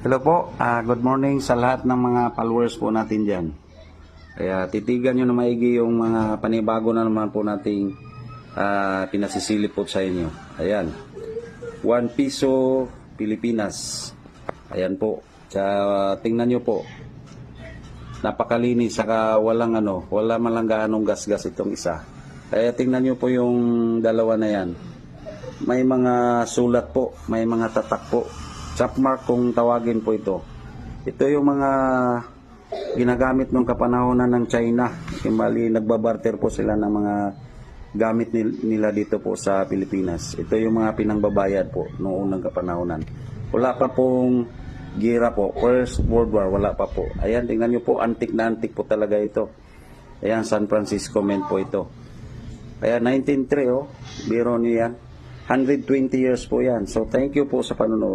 Hello po, good morning sa lahat ng mga followers po natin dyan. Kaya titigan nyo na maigi yung mga panibago na naman po nating pinasisilip po sa inyo. Ayan, 1 piso Pilipinas. Ayan po, tingnan nyo po. Napakalinis, saka wala man lang gaanong gas-gas itong isa. Kaya tingnan nyo po yung dalawa na yan. May mga sulat po, may mga tatak po. Chapmark kung tawagin po ito. Ito yung mga ginagamit nung kapanahonan ng China. Bali, nagbabarter po sila ng mga gamit nila dito po sa Pilipinas. Ito yung mga pinangbabayad po noong unang kapanahonan. Wala pa pong gira po. First World War, wala pa po. Ayan, tingnan nyo po, antik na antik po talaga ito. Ayan, San Francisco Mint po ito. Kaya 1903, biro niyo yan. 120 years po yan. So, thank you po sa panonood.